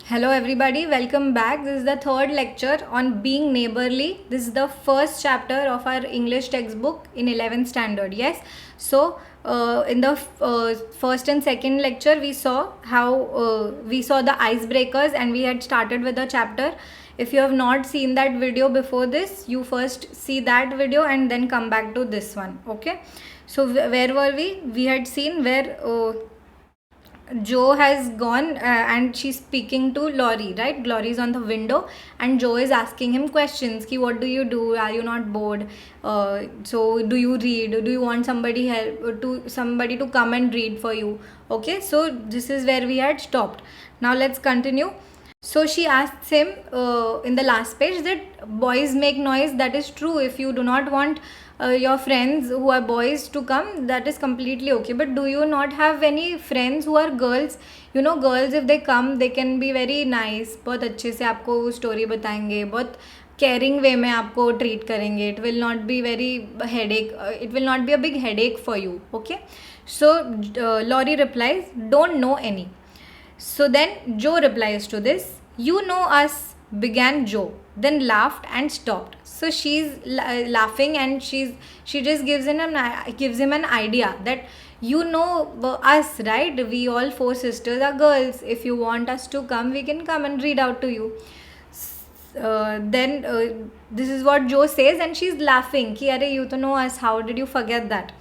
Hello everybody, welcome back. This is the third lecture on being neighborly. This is the first chapter of our English textbook in 11th standard. Yes. So in the first and second lecture we saw how we saw the icebreakers and we had started with the chapter. If you have not seen that video before this, you first see that video and then come back to this one. Okay. So where were we? We had seen where Joe has gone and she's speaking to Laurie, right? Laurie is on the window and Joe is asking him questions. Ki, what do you do? Are you not bored? So do you read? Do you want somebody to come and read for you? Okay, so this is where we had stopped. Now let's continue. So she asks him in the last page that boys make noise. That is true. If you do not want your friends who are boys to come, that is completely okay. But do you not have any friends who are girls? You know, girls if they come, they can be very nice. बहुत अच्छे से आपको story बताएंगे, बहुत caring way में आपको treat करेंगे. It will not be very headache. It will not be a big headache for you. Okay. So Laurie replies, "Don't know any." So then Joe replies to this, "You know us," began Joe, then laughed and stopped. So she's laughing and she just gives him an idea that you know us, right? We all four sisters are girls. If you want us to come, we can come and read out to you. Then this is what Joe says and she's laughing. Ki, "Arey, you to know us. How did you forget that?"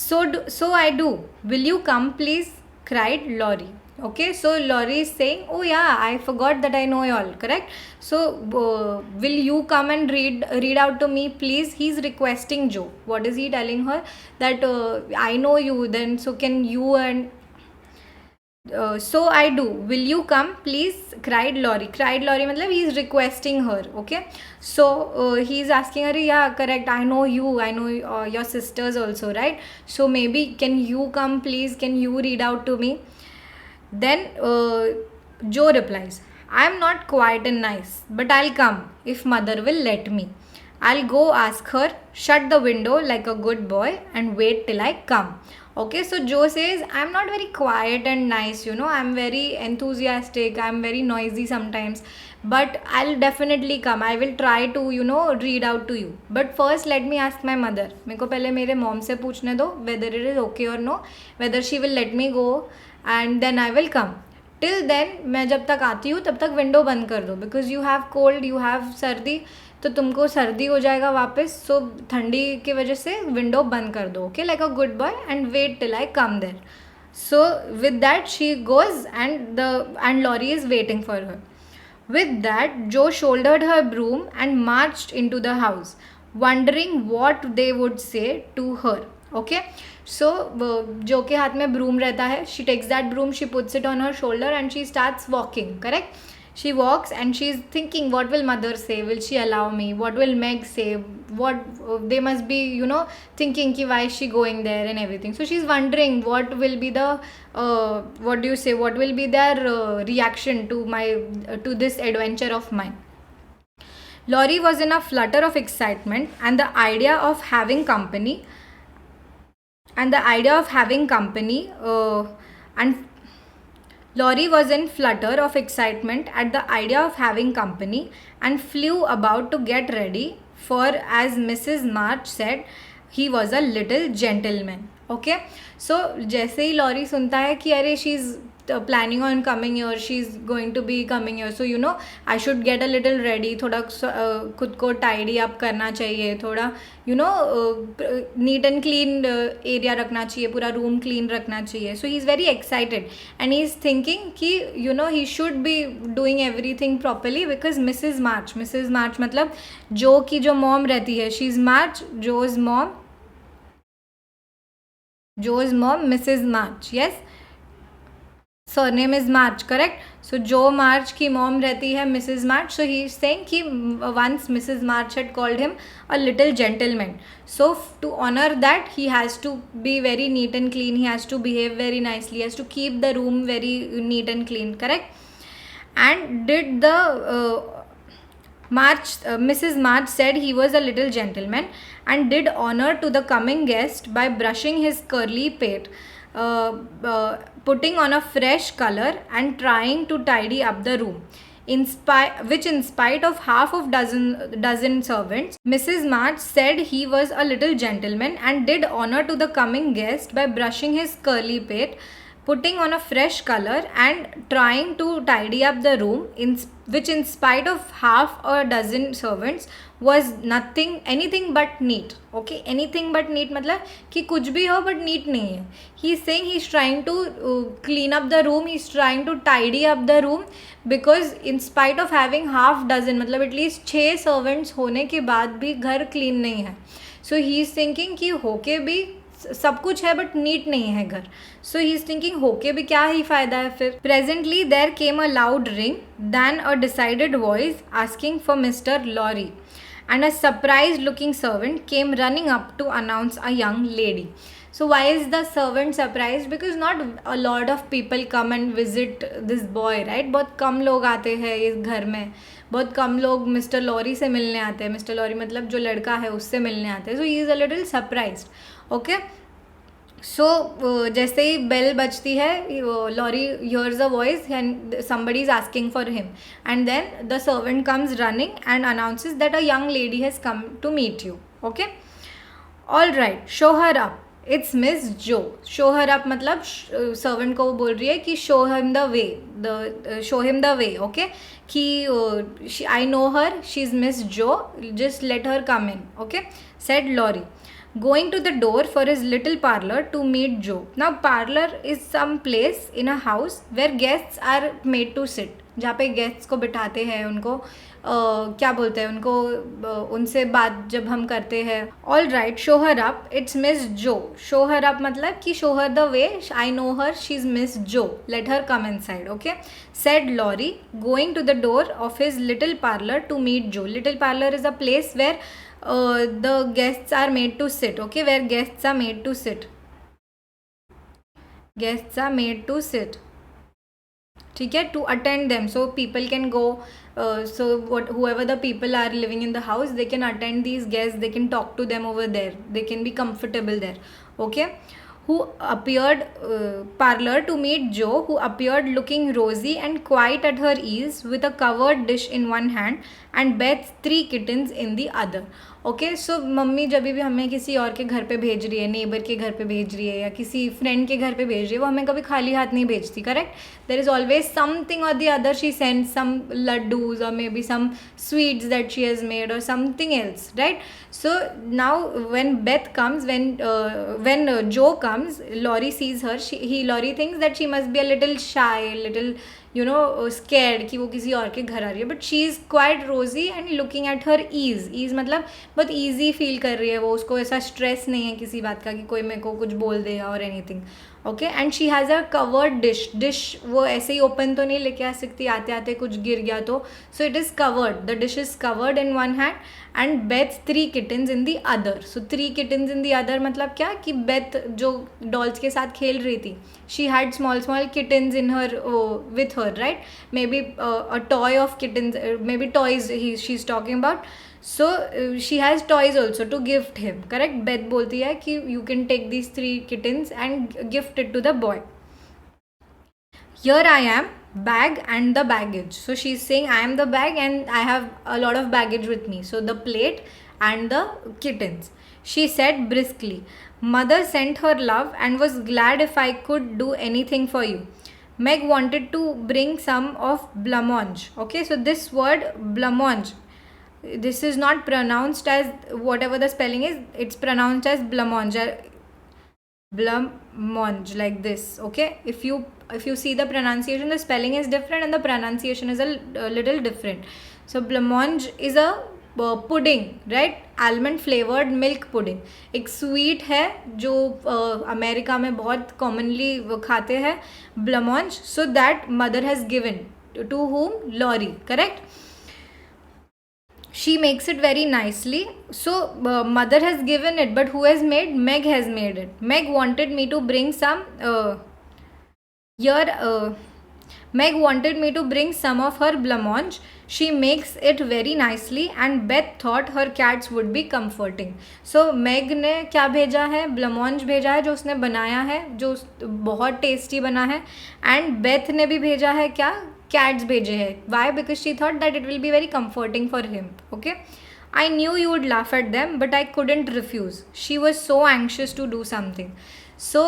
So I do. Will you come, please? Cried Laurie. Okay, so Laurie is saying, "Oh yeah, I forgot that I know y'all." Correct. So will you come and read out to me, please? He's requesting Joe. What is he telling her? That I know you. Then so can you and so I do. Will you come, please? Cried Laurie. Cried Laurie matlab he is requesting her. Okay. So he is asking her, yeah, correct. I know you. I know your sisters also, right? So maybe can you come, please? Can you read out to me? Then Joe replies, "I'm not quiet and nice, but I'll come if mother will let me. I'll go ask her, shut the window like a good boy, and wait till I come." Okay, so Joe says, "I'm not very quiet and nice, you know, I'm very enthusiastic, I'm very noisy sometimes, but I'll definitely come. I will try to, you know, read out to you. But first, let me ask my mother. मेरे को पहले मेरे mom से पूछने दो whether it is okay or no, whether she will let me go, and then I will come. Till then, मैं जब तक आती हूँ तब तक विंडो बंद कर दो, because you have cold, you have सर्दी, तो तुमको सर्दी हो जाएगा वापस. सो ठंडी की वजह से विंडो बंद कर दो. Okay, like a good boy, and wait till I come there." So with that she goes and Laurie is waiting for her. With that, Joe shouldered her broom and marched into the house, wondering what they would say to her. Okay, so जो के हाथ में broom रहता है, she takes that broom, she puts it on her shoulder and she starts walking. Correct. She walks and she's thinking, what will mother say? Will she allow me? What will Meg say? What they must be, you know, thinking ki why is she going there and everything. So she's wondering what will be the what do you say? What will be their reaction to this adventure of mine? Laurie was in a flutter of excitement and the idea of having company and Laurie was in flutter of excitement at the idea of having company and flew about to get ready, for as Mrs. March said, he was a little gentleman. Okay, so जैसे ही lorry सुनता है कि अरे she is planning on coming here, she's going to be coming here, so you know I should get a little ready, थोड़ा खुद को tidy up करना चाहिए, थोड़ा you know neat and clean area रखना चाहिए, पूरा room clean रखना चाहिए. So he's very excited and he's thinking कि you know he should be doing everything properly because Mrs. March मतलब जो की जो mom रहती है, she's March, Joe's mom, Mrs. March. Yes, surname is March, correct? So Joe March की mom रहती है Mrs. March. So he is saying कि once Mrs. March had called him a little gentleman. So to honor that, he has to be very neat and clean. He has to behave very nicely. He has to keep the room very neat and clean, correct? And did the Mrs. March said he was a little gentleman and did honor to the coming guest by brushing his curly pate putting on a fresh color and trying to tidy up the room. In spite of half of dozen servants, Mrs. March said he was a little gentleman and did honor to the coming guest by brushing his curly pate, putting on a fresh color and trying to tidy up the room, which in spite of half a dozen servants was anything but neat. Okay, anything but neat मतलब कि कुछ भी हो but neat नहीं है. He is saying he is trying to clean up the room, he is trying to tidy up the room, because in spite of having half dozen मतलब at least 6 servants होने के बाद भी घर clean नहीं है. So he is thinking कि होके भी सब कुछ है बट नीट नहीं है घर. सो ही इज थिंकिंग होके भी क्या ही फायदा है फिर. Presently there came a loud ring, then a decided voice asking for mister Lorry, and a surprised looking servant came running up to announce a young lady. So why is the servant surprised? Because not a lot of people come and visit this boy, right? बहुत कम लोग आते हैं इस घर में, बहुत कम लोग mister lorry से मिलने आते हैं. मिस्टर लॉरी मतलब जो लड़का है उससे मिलने आते हैं. So he is a little surprised. Okay, so जैसे ही बेल बजती है, Laurie hears a voice and somebody is asking for him, and then the servant comes running and announces that a young lady has come to meet you. Okay, all right, show her up, it's Miss Jo. show her up मतलब servant को वो बोल रही है कि show him the way, show him the way. Okay, कि I know her, she's Miss Jo, just let her come in. Okay, said Laurie, going to the door for his little parlor to meet Joe. Now parlor is some place in a house where guests are made to sit, जहाँ पे guests को बिठाते हैं, उनको क्या बोलते हैं, उनको उनसे बात जब हम करते हैं. All right, show her up, it's Miss Jo. Show her up मतलब कि show her the way, I know her, she is Miss Jo, let her come inside. Okay, said Laurie going to the door of his little parlour to meet Jo. Little parlour is a place where the guests are made to sit. Okay, where guests are made to sit, guests are made to sit. ठीक है, to attend them, so people can go, so whoever the people are living in the house, they can attend these guests, they can talk to them over there, they can be comfortable there. Okay, who appeared parlor to meet Joe, who appeared looking rosy and quite at her ease with a covered dish in one hand and Beth's 3 kittens in the other. Okay, so mummy जब भी हमें किसी और के घर पे भेज रही है, नेबर के घर पे भेज रही है या किसी फ्रेंड के घर पे भेज रही है, वो हमें कभी खाली हाथ नहीं भेजती. Correct, there is always something or the other. She send some laddoos or maybe some sweets that she has made or something else, right. So now when Beth comes, when Joe comes, Laurie sees her. Laurie thinks that she must be a little shy, little scared कि वो किसी और के घर आ रही है, but she is quite रोजी and looking at her ease मतलब बहुत ईजी फील कर रही है वो, उसको ऐसा स्ट्रेस नहीं है किसी बात का कि कोई मेरे को कुछ बोल दे और anything. Okay, and she has a covered dish वो ऐसे ही ओपन तो नहीं लेके आ सकती, आते आते कुछ गिर गया तो. सो it is covered, the dish is covered in one hand and Beth's 3 kittens in the other. So 3 kittens in the other मतलब क्या कि Beth जो डॉल्स के साथ खेल रही थी, she had small kittens in her with her, right? Maybe a toy of kittens, maybe toys she's talking about. So she has toys also to gift him. Correct? Beth बोलती है कि you can take these 3 kittens and gift it to the boy. Here I am, bag and the baggage. So she's saying I am the bag and I have a lot of baggage with me. So the plate and the kittens. She said briskly, Mother sent her love and was glad if I could do anything for you. Meg wanted to bring some of blancmange. Okay, so this word blancmange, this is not pronounced as whatever the spelling is, it's pronounced as blancmange like this. Okay, if you see the pronunciation, the spelling is different and the pronunciation is a little different. So blancmange is a pudding, right, almond flavoured milk pudding. एक sweet है जो America में बहुत commonly खाते हैं, blancmange. So that mother has given to whom? Laurie. Correct? She makes it very nicely. So mother has given it, but who has made? Meg has made it. Meg wanted me to bring some Meg wanted me to bring some of her blancmange. She makes it very nicely and Beth thought her cats would be comforting. So Meg ने क्या भेजा है, ब्लमॉन्ज भेजा है जो उसने बनाया है, जो बहुत टेस्टी बना है. एंड बेथ ने भी भेजा है क्या, कैट्स भेजे हैं. Why? Because she thought that it will be very comforting for him. Okay. I knew you would laugh at them, but I couldn't refuse. She was so anxious to do something. So,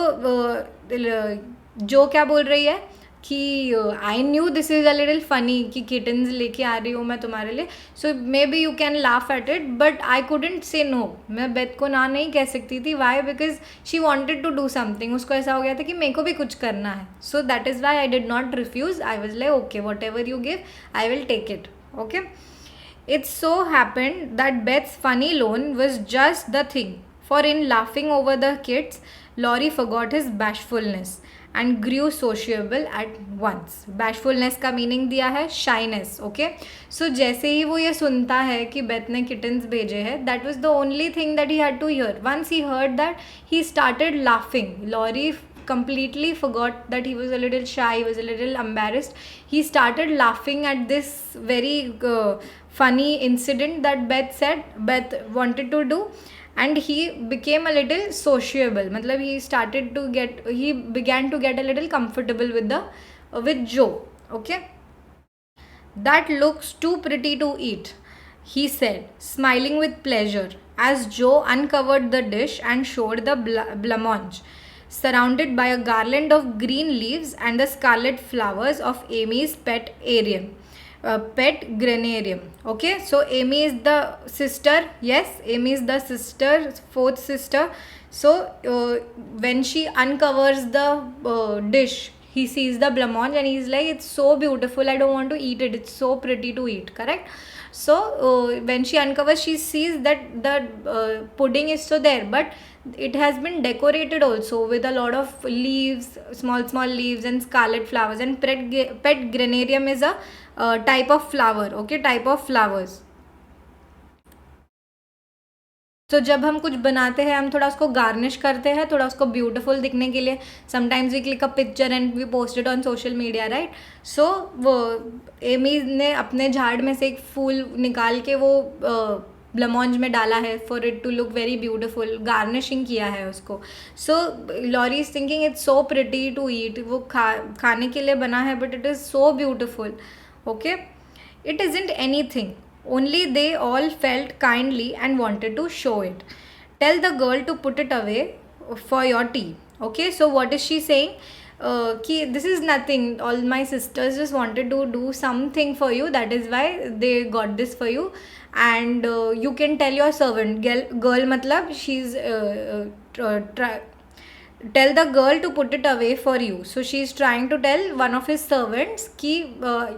जो क्या बोल रही है कि I knew this is a little funny कि kittens लेके आ रही हूँ मैं तुम्हारे लिए. So maybe you can laugh at it, but I couldn't say no. मैं बेथ को ना नहीं कह सकती थी. Why? Because she wanted to do something. उसको ऐसा हो गया था कि मेरे को भी कुछ करना है. So that is why I did not refuse. I was like okay, whatever you give I will take it. Okay. It so happened that Beth's funny loan was just the thing, for in laughing over the kids, Laurie forgot his bashfulness and grew sociable at once. Bashfulness का meaning दिया है shyness. Okay, so जैसे ही वो ये सुनता है कि Beth ने kittens भेजे हैं, that was the only thing that he had to hear. Once he heard that, he started laughing. Laurie completely forgot that he was a little shy, he was a little embarrassed. He started laughing at this very funny incident that Beth wanted to do, and he became a little sociable. Matlab he began to get a little comfortable with Joe. Okay. That looks too pretty to eat, he said, smiling with pleasure as Joe uncovered the dish and showed the blancmange, surrounded by a garland of green leaves and the scarlet flowers of Amy's pet granarium. Okay, so Amy is the sister. Yes, Amy is the sister, fourth sister. So when she uncovers the dish, he sees the blancmange and he's like, it's so beautiful, I don't want to eat it, it's so pretty to eat. Correct. So when she uncovers, she sees that the pudding is so there, but it has been decorated also with a lot of leaves, small leaves and scarlet flowers. And pet granarium is a type of flower. Okay, type of flowers. तो जब हम कुछ बनाते हैं, हम थोड़ा उसको garnish करते हैं, थोड़ा उसको ब्यूटीफुल दिखने के लिए. Sometimes we click a picture and we post it on social media, right. So वो एमी ने अपने झाड़ में से एक फूल निकाल के वो ब्लमॉन्ज में डाला है for it to look very beautiful. Garnishing किया है उसको. So Laurie is thinking it's so pretty to eat. वो खाने के लिए बना है, but it is so beautiful. Okay. It isn't anything. Only they all felt kindly and wanted to show it. Tell the girl to put it away for your tea. Okay, so what is she saying? Ki this is nothing. All my sisters just wanted to do something for you. That is why they got this for you. And you can tell your servant. Girl matlab she's tell the girl to put it away for you. So she is trying to tell one of his servants कि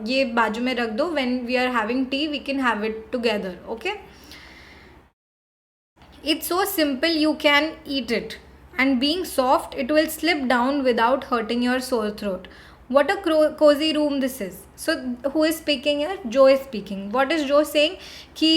ये बाजू में रख दो. When we are having tea, we can have it together. Okay. It's so simple, you can eat it. And being soft, it will slip down without hurting your sore throat. What a cozy room this is. So who is speaking here? Joe is speaking. What is Joe saying? कि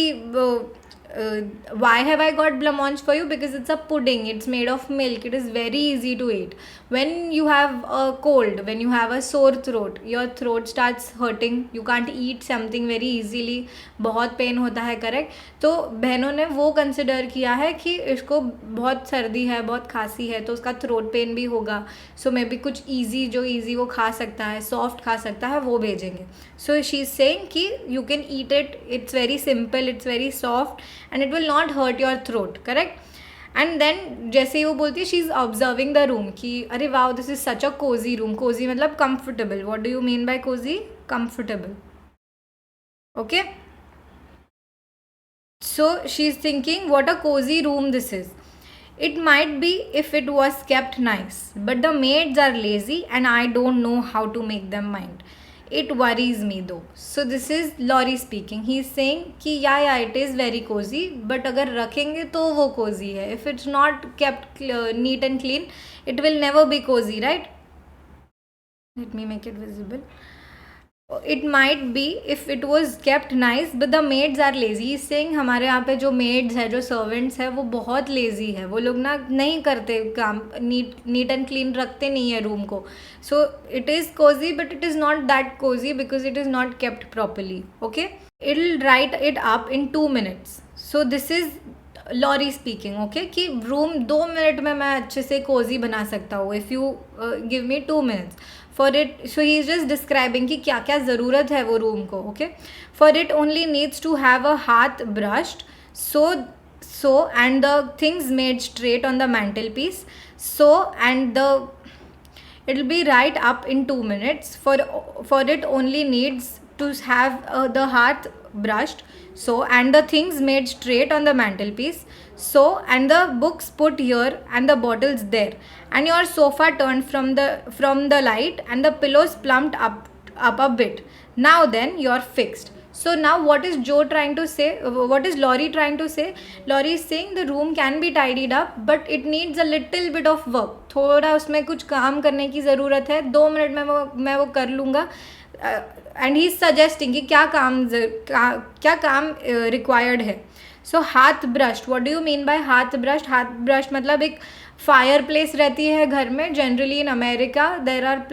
why have I got blancmange for you? Because it's a pudding, it's made of milk, it is very easy to eat. When you have a cold, when you have a sore throat, your throat starts hurting, you can't eat something very easily, बहुत pen होता है. Correct. तो बहनों ने वो consider किया है कि इसको बहुत सर्दी है, बहुत खांसी है, तो उसका थ्रोट पेन भी होगा. सो मे बी कुछ ईजी, जो ईजी वो खा सकता है, सॉफ्ट खा सकता है, वो भेजेंगे. सो शी इज सेइंग कि you can eat it, it's very simple, it's very soft and it will not hurt your throat. Correct. And then जैसे ही वो बोलती है, she is observing the room कि अरे wow, this is such a cozy room. Cozy मतलब comfortable. What do you mean by cozy? Comfortable. Okay. So she is thinking what a cozy room this is. It might be if it was kept nice, but the maids are lazy and I don't know how to make them mind. It worries me though. So this is Laurie speaking. He is saying कि yeah, it is very cozy, but अगर रखेंगे तो वो cozy है. If it's not kept neat and clean, it will never be cozy, right? Let me make it visible. It might be if it was kept nice but the maids are lazy saying हमारे यहाँ पे जो maids है जो servants है वो बहुत lazy है, वो लोग ना नहीं करते काम, नीट एंड क्लीन रखते नहीं है रूम को. So it is cozy but it is not that cozy because it is not kept properly. Okay, it will write it up in 2 minutes. So this is Lorry speaking. Okay, कि room 2 minute में मैं अच्छे से cozy बना सकता हूँ if you give me 2 minutes for it. So he is just describing कि क्या क्या ज़रूरत है वो रूम को. Okay, for it only needs to have a hearth brushed so and the things made straight on the mantelpiece, so and the it will be right up in 2 minutes. For it only needs to have the hearth brushed, so and the things made straight on the mantelpiece, so and the books put here and the bottles there, and your sofa turned from the light and the pillows plumped up a bit. Now then you're fixed. So now what is Joe trying to say, what is Laurie trying to say? Laurie is saying the room can be tidied up but it needs a little bit of work. थोड़ा उसमें कुछ काम करने की ज़रूरत है. 2 minute में मैं वो कर लूँगा. एंड ही इज सजेस्टिंग कि क्या काम रिक्वायर्ड है. So hearth brushed, what do you mean by hearth brushed? Hearth brushed मतलब एक फायर प्लेस रहती है घर में. Generally in America there are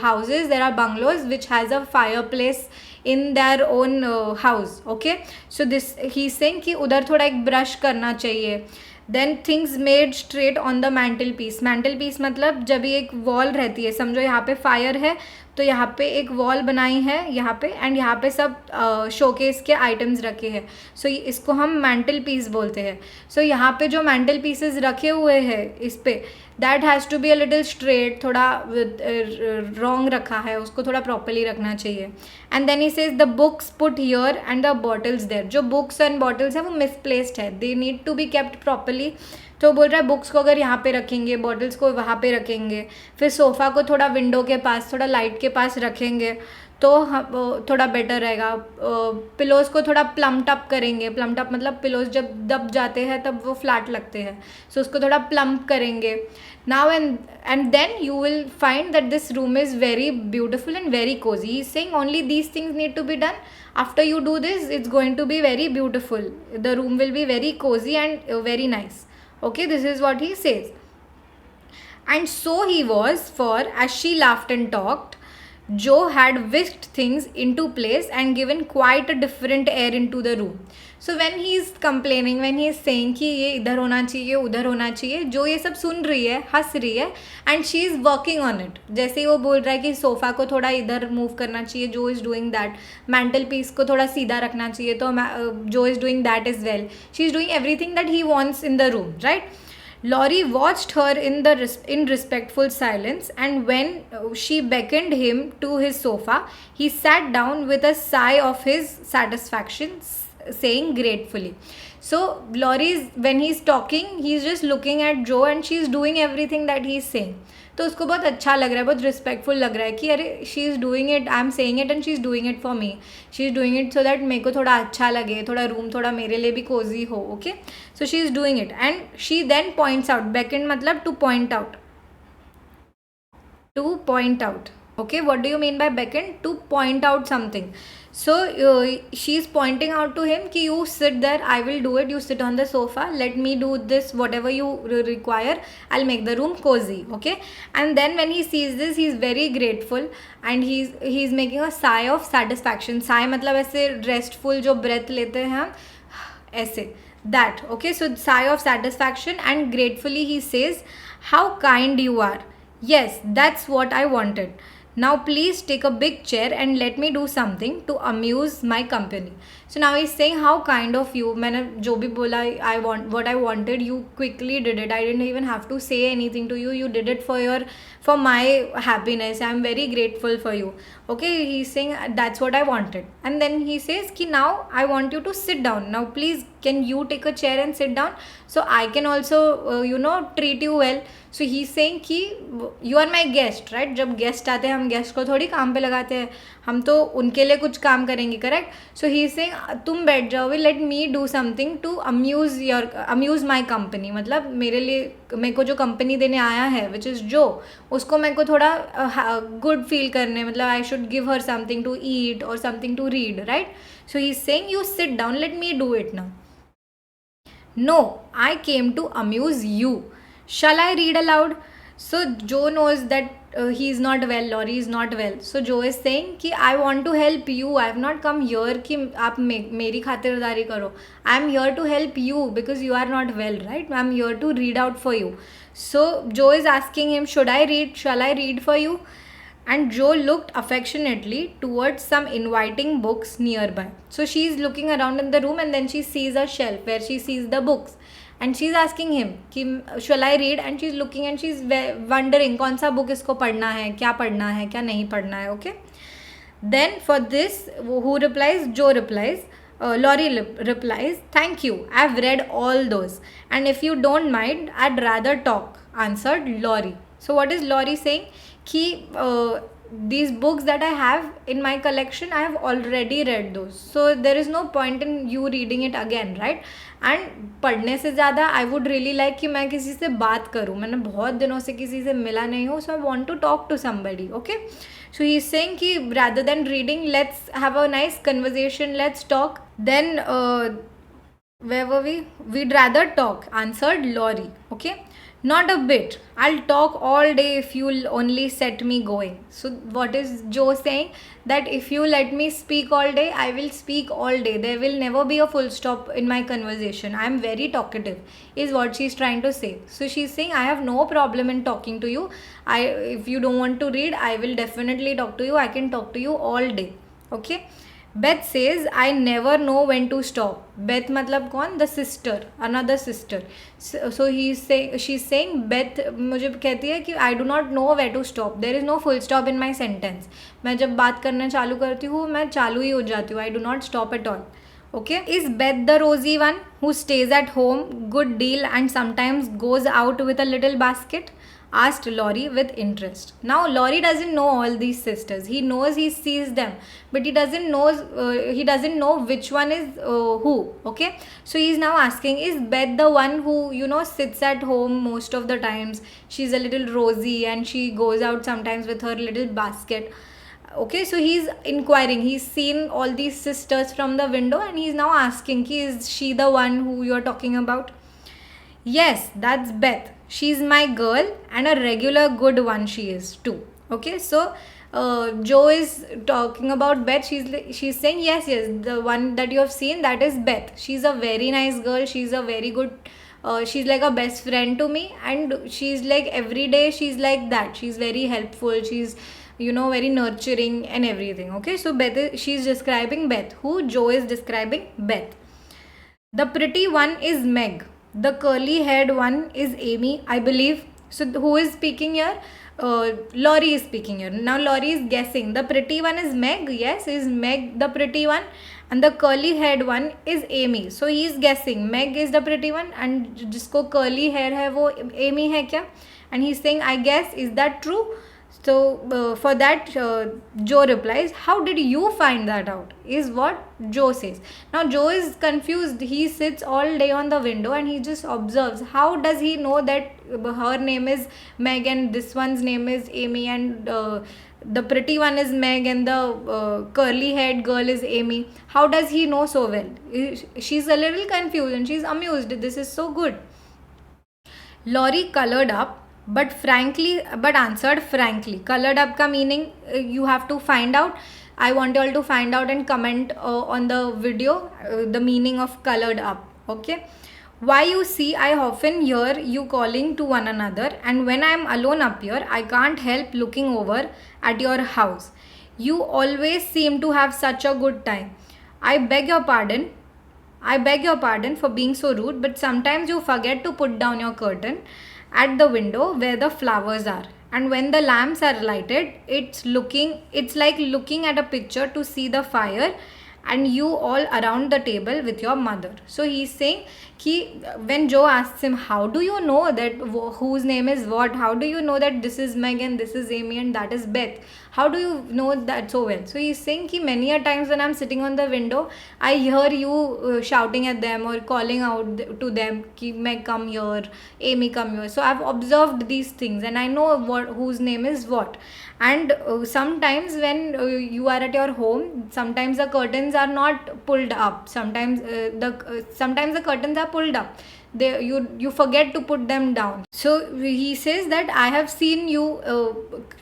houses, there are bungalows which has a fireplace in their own house. Okay, so this he saying कि उधर थोड़ा एक ब्रश करना चाहिए. Then things made straight on the mantelpiece. Mantelpiece मतलब जब ये एक वॉल रहती है, समझो यहाँ पे फायर है तो यहाँ पे एक वॉल बनाई है यहाँ पे, एंड यहाँ पे सब शोकेस के आइटम्स रखे हैं. सो इसको हम मैंटल पीस बोलते हैं. सो यहाँ पे जो मैंटल पीसेस रखे हुए हैं इस पे, that has to be a little straight, थोड़ा रॉन्ग रखा है, उसको थोड़ा प्रॉपरली रखना चाहिए. And then he says the books put here and the bottles there. जो बुक्स एंड बॉटल्स है वो मिसप्लेस्ड है, they need to be kept properly. तो बोल रहा है बुक्स को अगर यहाँ पे रखेंगे, बॉटल्स को वहाँ पे रखेंगे, फिर सोफ़ा को थोड़ा विंडो के पास, थोड़ा लाइट के पास रखेंगे तो थोड़ा बेटर रहेगा. पिलोज़ को थोड़ा प्लम्ड अप करेंगे. प्लम्ड अप मतलब पिलोज़ जब दब जाते हैं तब वो फ्लैट लगते हैं, सो उसको थोड़ा प्लम्प करेंगे. Now and then you will find that this room is very beautiful and very cozy. He is saying only these things need to be done. After you do this it's going to be very beautiful. The room will be very cozy and very nice. Okay, this is what he says. And so he was, for as she laughed and talked, Joe had whisked things into place and given quite a different air into the room. So when he is complaining, when he is saying कि ये इधर होना चाहिए, उधर होना चाहिए, जो ये सब सुन रही है, हंस रही है, and she is working on it. जैसे ही वो बोल रहा है कि सोफ़ा को थोड़ा इधर मूव करना चाहिए, जो is doing that. Mantelpiece को थोड़ा सीधा रखना चाहिए, तो जो is doing that as well. She is doing everything that he wants in the room, right? Laurie watched her in respectful silence, and when she beckoned him to his sofa, he sat down with a sigh of his satisfaction, saying gratefully. So Laurie, when he's talking, he's just looking at Joe and she's doing everything that he's saying. तो उसको बहुत अच्छा लग रहा है, बहुत respectful लग रहा है कि अरे she is doing it, I am saying it and she is doing it for me. She is doing it so that मेरे को थोड़ा अच्छा लगे, थोड़ा रूम थोड़ा मेरे लिए भी कोजी हो. Okay, so she is doing it and she then points out. Beckon मतलब to point out. To point out. Okay, what do you mean by beckon? To point out something. So she is pointing out to him कि you sit there, I will do it, you sit on the sofa, let me do this, whatever you require, I'll make the room cozy. Okay, and then when he sees this, he is very grateful and he's making a sigh of satisfaction. Sigh मतलब ऐसे restful जो breath लेते हैं हम, ऐसे that. Okay, so sigh of satisfaction, and gratefully he says, how kind you are. Yes, that's what I wanted. Now please take a big chair and let me do something to amuse my company. So now he's saying how kind of you. मैंने जो भी बोला, I want what I wanted, you quickly did it. I didn't even have to say anything to you. You did it for my happiness. I'm very grateful for you. Okay, he's saying that's what I wanted. And then he says कि now I want you to sit down. Now please can you take a chair and sit down so I can also treat you well. So he's saying कि you are my guest, right? जब guest आते हैं हम guest को थोड़ी काम पे लगाते हैं, हम तो उनके लिए कुछ काम करेंगे, correct? So he is saying तुम बैठ जाओगे, let me do something to amuse my company. मतलब मेरे को जो कंपनी देने आया है विच इज़ जो, उसको मेरे को थोड़ा गुड फील करने, मतलब I should give her something to eat or something to read, right? So he is saying you sit down, let me do it now. No, I came to amuse you. Shall I read aloud? So Joe knows that he is not well, Laurie is not well. So Joe is saying कि I want to help you. I have not come here कि आप मेरी खातिरदारी करो. I am here to help you because you are not well, right? I am here to read out for you. So Joe is asking him, should I read? Shall I read for you? And Joe looked affectionately towards some inviting books nearby. So she's looking around in the room and then she sees a shelf where she sees the books. And she's asking him, shall I read? And she's looking and she's wondering, कौन सा book इसको पढ़ना है, क्या पढ़ना है, क्या नहीं पढ़ना है, okay? Then for this, who replies? Joe replies. Laurie replies, thank you, I've read all those. And if you don't mind, I'd rather talk, answered Laurie. So what is Laurie saying? Ki these books that I have in my collection, I have already read those. So there is no point in you reading it again, right? And पढ़ने से ज़्यादा I would really like कि मैं किसी से बात करूँ. मैंने बहुत दिनों से किसी से मिला नहीं हूँ, so I want to talk to somebody. Okay, so he is saying कि rather than reading, let's have a nice conversation, let's talk. Then where were we? We'd rather talk, answered Laurie. Okay, not a bit. I'll talk all day if you'll only set me going. So what is Joe saying? That if you let me speak all day, I will speak all day. There will never be a full stop in my conversation. I am very talkative, is what she's trying to say. So she's saying, I have no problem in talking to you. If you don't want to read, I will definitely talk to you. I can talk to you all day. Okay. Beth says, I never know when to stop. Beth मतलब कौन? The sister, another sister. So she's saying, Beth मुझे कहती है कि I do not know where to stop. There is no full stop in my sentence. मैं जब बात करना चालू करती हूँ, मैं चालू ही हो जाती हूँ. I do not stop at all. Okay, is Beth the rosy one who stays at home, good deal, and sometimes goes out with a little basket? Asked Laurie with interest. Now Laurie doesn't know all these sisters. He knows, he sees them, but he doesn't know which one is who. Okay, so he's now asking, is Beth the one who sits at home most of the times? She's a little rosy and she goes out sometimes with her little basket. Okay, so he's inquiring. He's seen all these sisters from the window and he's now asking, is she the one who you're talking about? Yes, that's Beth. She's my girl and a regular good one she is too. Okay, so Joe is talking about Beth. She's saying, yes, the one that you have seen, that is Beth. She's a very nice girl. She's a very good, she's like a best friend to me, and she's like every day she's like that. She's very helpful. She's very nurturing and everything. Okay, so she's describing Beth. Who? Joe is describing Beth. The pretty one is Meg. The curly haired one is Amy, I believe. So who is speaking here? Laurie is speaking here. Now Laurie is guessing. The pretty one is Meg. Yes, is Meg the pretty one? And the curly haired one is Amy. So he is guessing Meg is the pretty one and जिसको curly hair है वो Amy है क्या? And he is saying, I guess, is that true? So for that Joe replies, how did you find that out? Is what Joe says. Now Joe is confused. He sits all day on the window and he just observes. How does he know that her name is Meg and this one's name is Amy and the pretty one is Meg and the curly haired girl is Amy? How does he know so well? She's a little confused and she's amused. This is so good. Laurie colored up but answered frankly. Colored up ka meaning you have to find out. I want you all to find out and comment on the video the meaning of colored up. Okay, why, you see, I often hear you calling to one another, and when I am alone up here, I can't help looking over at your house. You always seem to have such a good time. I beg your pardon for being so rude, but sometimes you forget to put down your curtain at the window where the flowers are, and when the lamps are lighted, it's like looking at a picture to see the fire and you all around the table with your mother. So he's saying कि when Joe asks him, how do you know that whose name is what, how do you know that this is Meg and this is Amy and that is Beth, how do you know that so well? So he's saying ki many a times when I'm sitting on the window, I hear you shouting at them or calling out to them ki Meg come here, Amy come here. So I've observed these things and I know what whose name is what. And sometimes when you are at your home, sometimes the curtains are not pulled up, sometimes the curtains are pulled up, you forget to put them down. So he says that I have seen you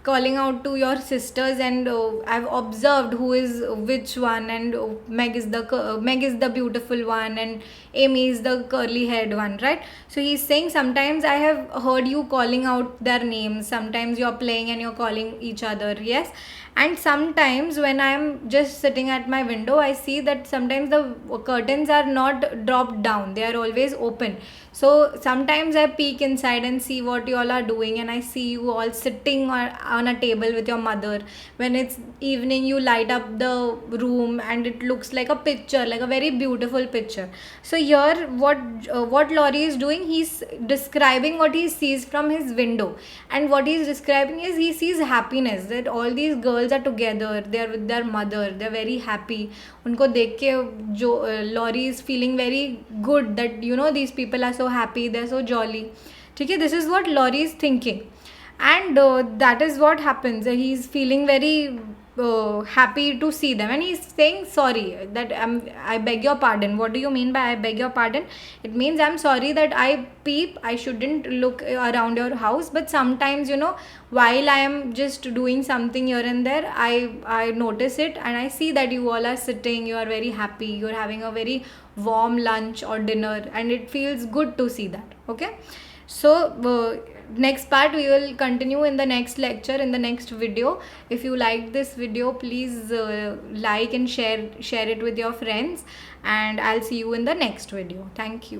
calling out to your sisters, and I've observed who is which one, and Meg is the beautiful one and Amy is the curly haired one, right? So he's saying sometimes I have heard you calling out their names, sometimes you're playing and you're calling each other, yes. And sometimes when I'm just sitting at my window, I see that sometimes the curtains are not dropped down, they are always open. So sometimes I peek inside and see what you all are doing, and I see you all sitting on a table with your mother. When it's evening, you light up the room and it looks like a picture, like a very beautiful picture. So here what Laurie is doing, he's describing what he sees from his window, and what he's describing is he sees happiness, that all these girls are together, they're with their mother, they're very happy. उनको देख के जो Laurie is feeling very good that these people are so happy, they're so jolly. ठीक है, this is what Laurie is thinking, and that is what happens. He's feeling very happy to see them, and he's saying sorry, that I beg your pardon. What do you mean by I beg your pardon? It means I'm sorry that I shouldn't look around your house, but sometimes while I am just doing something here and there, I notice it and I see that you all are sitting, you are very happy, you're having a very warm lunch or dinner, and it feels good to see that. Okay, so next part we will continue in the next lecture, in the next video. If you like this video, please like and share it with your friends, and I'll see you in the next video. Thank you.